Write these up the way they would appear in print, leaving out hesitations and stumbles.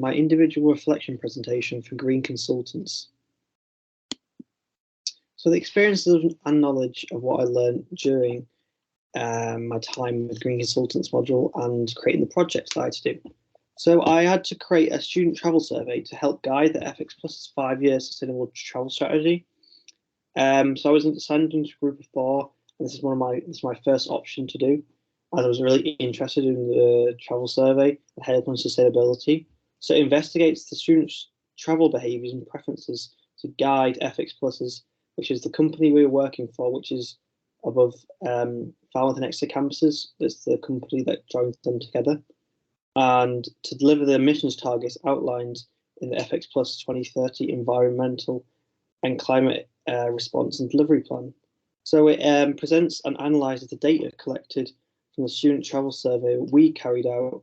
my individual reflection presentation for Green Consultants. So the experiences and knowledge of what I learned during my time with Green Consultants module and creating the projects that I had to do. So I had to create a student travel survey to help guide the FX Plus 5-year sustainable travel strategy. So I was assigned into a group of 4, and this is my first option to do, as I was really interested in the travel survey and health and sustainability. So it investigates the students' travel behaviours and preferences to guide FX Pluses, which is the company we were working for, which is above Falmouth and Exeter campuses. That's the company that joins them together. And to deliver the emissions targets outlined in the FX Plus 2030 environmental and climate response and delivery plan. So it presents and analyses the data collected from the student travel survey we carried out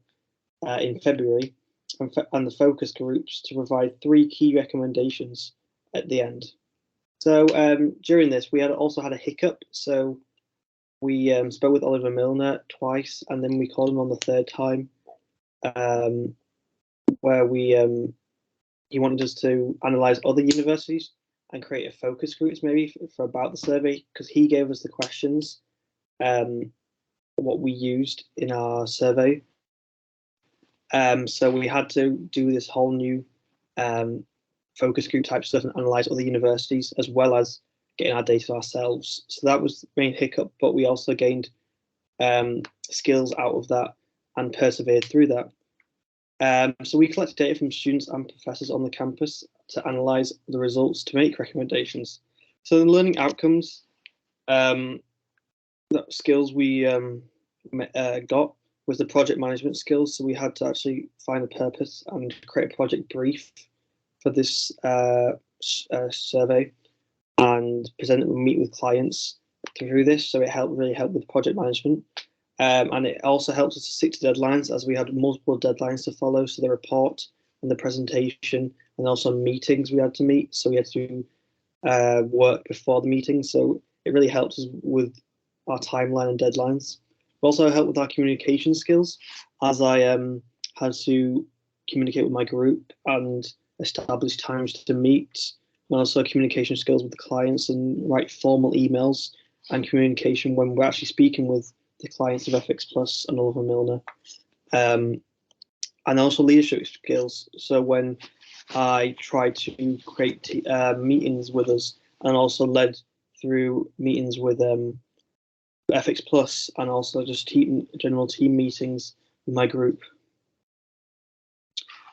in February and the focus groups to provide 3 key recommendations at the end. So during this, we also had a hiccup. So we spoke with Oliver Milner twice, and then we called him on the 3rd time, where he wanted us to analyse other universities and create a focus groups maybe for about the survey, because he gave us the questions, what we used in our survey. So we had to do this whole new focus group type stuff and analyse other universities, as well as getting our data ourselves. So that was the main hiccup, but we also gained skills out of that and persevered through that. So we collected data from students and professors on the campus to analyse the results to make recommendations. So the learning outcomes, the skills we got was the project management skills. So we had to actually find a purpose and create a project brief for this survey and present it and meet with clients through this. So it really helped with project management. And it also helps us to stick to deadlines, as we had multiple deadlines to follow. So the report and the presentation, and also meetings we had to meet. So we had to work before the meeting. So it really helps us with our timeline and deadlines. It also helped with our communication skills, as I had to communicate with my group and establish times to meet, and also communication skills with the clients and write formal emails and communication when we're actually speaking with the clients of FX Plus and Oliver Milner. And also leadership skills. So when I tried to create meetings with us, and also led through meetings with FX Plus, and also just general team meetings with my group.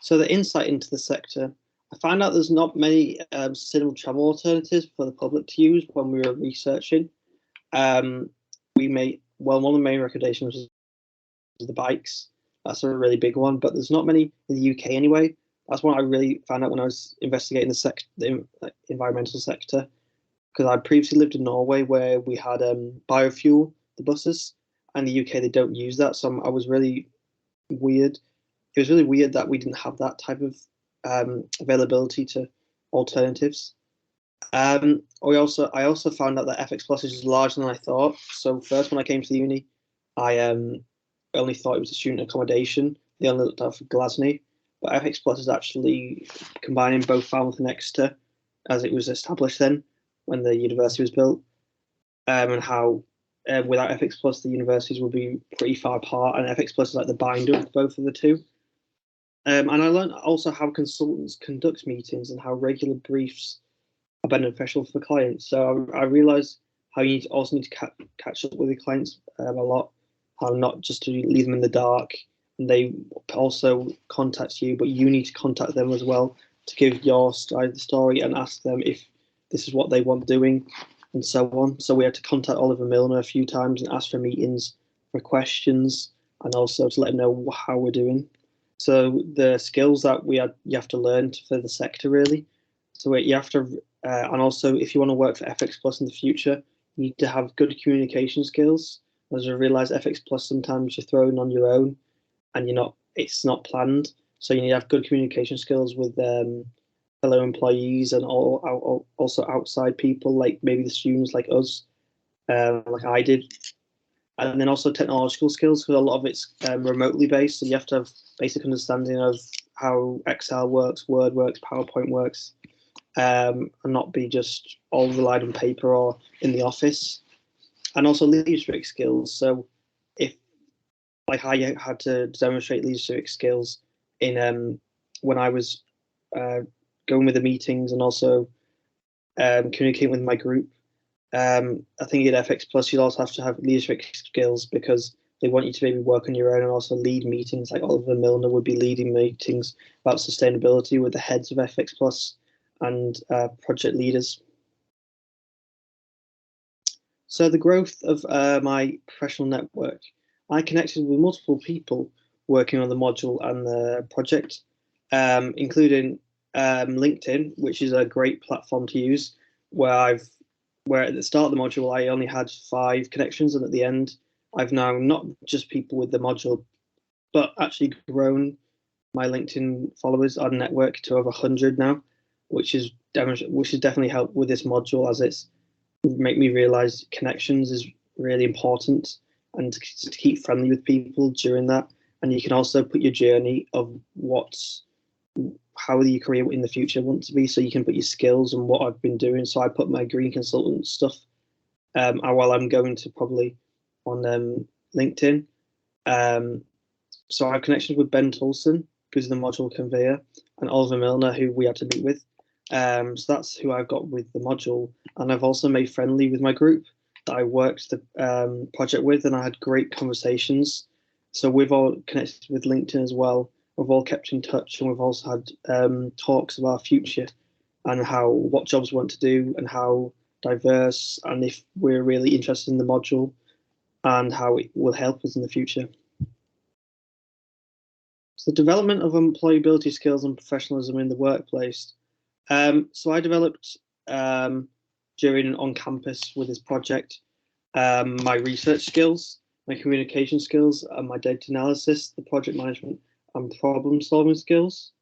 So the insight into the sector, I found out there's not many sustainable travel alternatives for the public to use when we were researching. One of the main recommendations was the bikes. That's a really big one, but there's not many in the UK anyway. That's what I really found out when I was investigating the environmental sector, because I previously lived in Norway, where we had biofuel, the buses, and the UK they don't use that. So I was really weird. It was really weird that we didn't have that type of availability to alternatives. I also found out that FX Plus is larger than I thought. So first, when I came to the uni, I only thought it was a student accommodation. They only looked out for Glasney, but FX Plus is actually combining both Falmouth and Exeter, as it was established then when the university was built, and how without FX Plus the universities would be pretty far apart, and FX Plus is like the binder of both of the two. And I learned also how consultants conduct meetings and how regular briefs are beneficial for clients. So I realised how you also need to catch up with your clients a lot, how not just to leave them in the dark, and they also contact you, but you need to contact them as well to give your side of the story and ask them if this is what they want doing, and so on. So we had to contact Oliver Milner a few times and ask for meetings, for questions, and also to let him know how we're doing. So the skills that you have to learn for the sector, really. So you have to, and also if you want to work for FX Plus in the future, you need to have good communication skills. As I realised, FX Plus sometimes you're thrown on your own, and it's not planned. So you need to have good communication skills with fellow employees and also outside people, like maybe the students like us, like I did. And then also technological skills, because a lot of it's remotely based, so you have to have basic understanding of how Excel works, Word works, PowerPoint works, and not be just all relied on paper or in the office. And also leadership skills. So if like I had to demonstrate leadership skills in when I was going with the meetings and also communicating with my group. I think at FX Plus, you also have to have leadership skills because they want you to maybe work on your own and also lead meetings. Like Oliver Milner would be leading meetings about sustainability with the heads of FX Plus and project leaders. So the growth of my professional network, I connected with multiple people working on the module and the project, including LinkedIn, which is a great platform to use, where at the start of the module, I only had 5 connections, and at the end, I've now not just people with the module, but actually grown my LinkedIn followers on network to over 100 now, which has definitely helped with this module, as it's make me realize connections is really important, and to keep friendly with people during that. And you can also put your journey of how your career in the future want to be, so you can put your skills and what I've been doing. So I put my green consultant stuff while I'm going to probably on LinkedIn. So I have connections with Ben Tolson, who's the module conveyor, and Oliver Milner, who we had to meet with. So that's who I've got with the module. And I've also made friendly with my group that I worked the project with, and I had great conversations. So we've all connected with LinkedIn as well. We've all kept in touch, and we've also had talks of our future and what jobs we want to do and how diverse, and if we're really interested in the module and how it will help us in the future. So the development of employability skills and professionalism in the workplace. So I developed during on campus with this project my research skills, my communication skills, and my data analysis, the project management, and problem solving skills.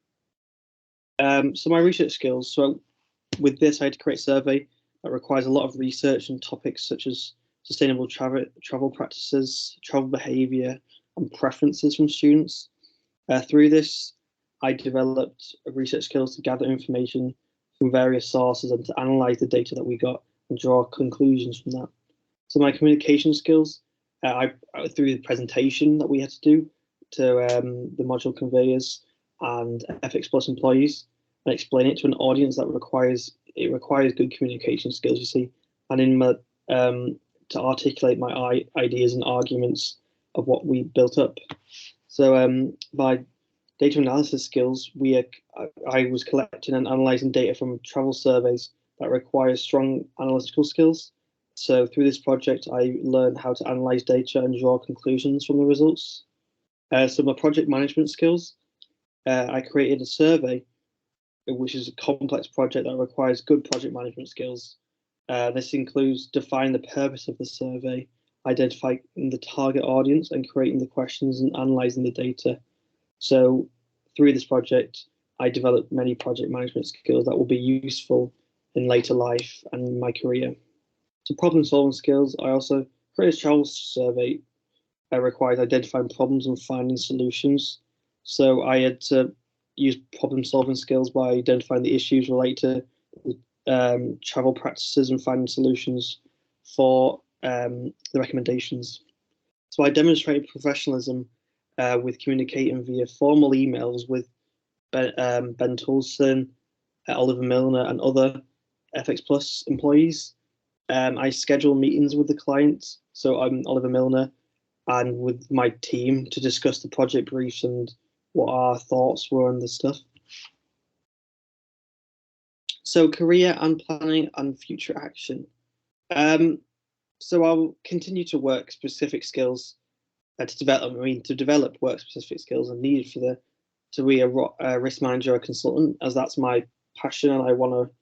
So my research skills. So with this, I had to create a survey that requires a lot of research on topics such as sustainable travel practices, travel behaviour, and preferences from students. Through this, I developed research skills to gather information from various sources and to analyze the data that we got and draw conclusions from that. So my communication skills, through the presentation that we had to do to the module conveyors and FX Plus employees, and explain it to an audience that requires good communication skills, you see, and in my to articulate my ideas and arguments of what we built up. So by data analysis skills, I was collecting and analysing data from travel surveys that require strong analytical skills. So through this project, I learned how to analyse data and draw conclusions from the results. So my project management skills, I created a survey, which is a complex project that requires good project management skills. This includes defining the purpose of the survey, identifying the target audience, and creating the questions and analysing the data. So through this project, I developed many project management skills that will be useful in later life and my career. So problem solving skills, I also created a travel survey that requires identifying problems and finding solutions. So I had to use problem solving skills by identifying the issues related to travel practices and finding solutions for the recommendations. So I demonstrated professionalism with communicating via formal emails with Ben Tolson, Oliver Milner, and other FX Plus employees. I schedule meetings with the clients, so I'm Oliver Milner, and with my team to discuss the project briefs and what our thoughts were on the stuff. So career and planning and future action. So I'll continue to work specific skills to develop work specific skills and needed to be a risk manager or consultant, as that's my passion and I want to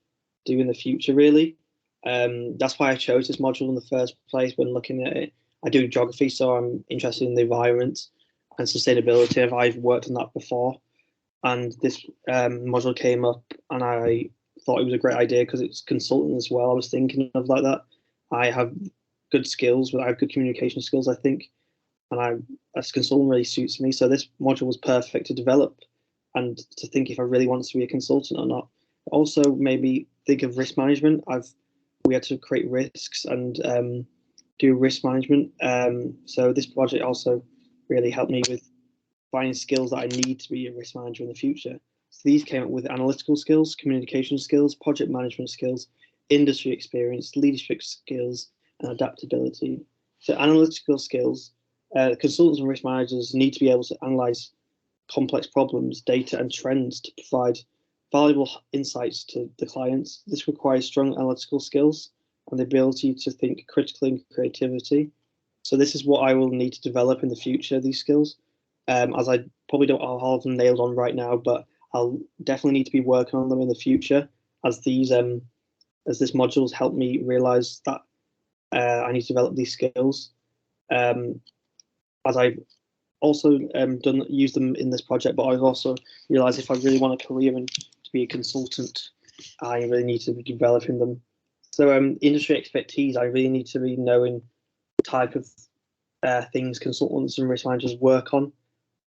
do in the future, really. That's why I chose this module in the first place when looking at it. I do geography, so I'm interested in the environment and sustainability. I've worked on that before, and this module came up, and I thought it was a great idea because it's consulting as well. I was thinking of like that. I have good skills, but I have good communication skills, I think, and as consultant really suits me. So this module was perfect to develop and to think if I really want to be a consultant or not. Also, maybe think of risk management. We had to create risks and do risk management. So this project also really helped me with finding skills that I need to be a risk manager in the future. So these came up with analytical skills, communication skills, project management skills, industry experience, leadership skills, and adaptability. So analytical skills, consultants and risk managers need to be able to analyze complex problems, data, and trends to provide valuable insights to the clients. This requires strong analytical skills and the ability to think critically and creativity. So this is what I will need to develop in the future, these skills, as I probably don't have them nailed on right now, but I'll definitely need to be working on them in the future as this modules help me realize that I need to develop these skills. As I've also used them in this project, but I've also realized if I really want a career and to be a consultant, I really need to be developing them. So industry expertise, I really need to be knowing the type of things consultants and risk managers work on.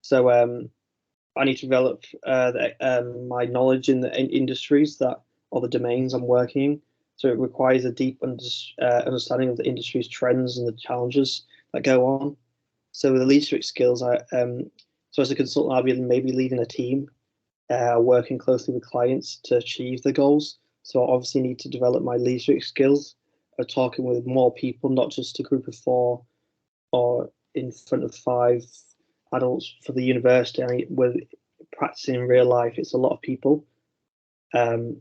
So I need to develop my knowledge in the industries that or the domains I'm working in. So it requires a deep understanding of the industry's trends and the challenges that go on. So the leadership skills, so as a consultant, I'll be maybe leading a team, working closely with clients to achieve the goals. So I obviously need to develop my leadership skills of talking with more people, not just a group of 4 or in front of 5 adults for the university. We're practicing in real life, it's a lot of people. And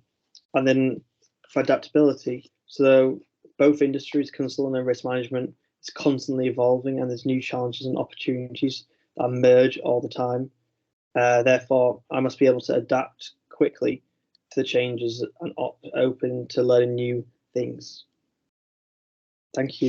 then for adaptability, so both industries, consulting and risk management, is constantly evolving and there's new challenges and opportunities that emerge all the time. Therefore, I must be able to adapt quickly to the changes and open to learning new things. Thank you.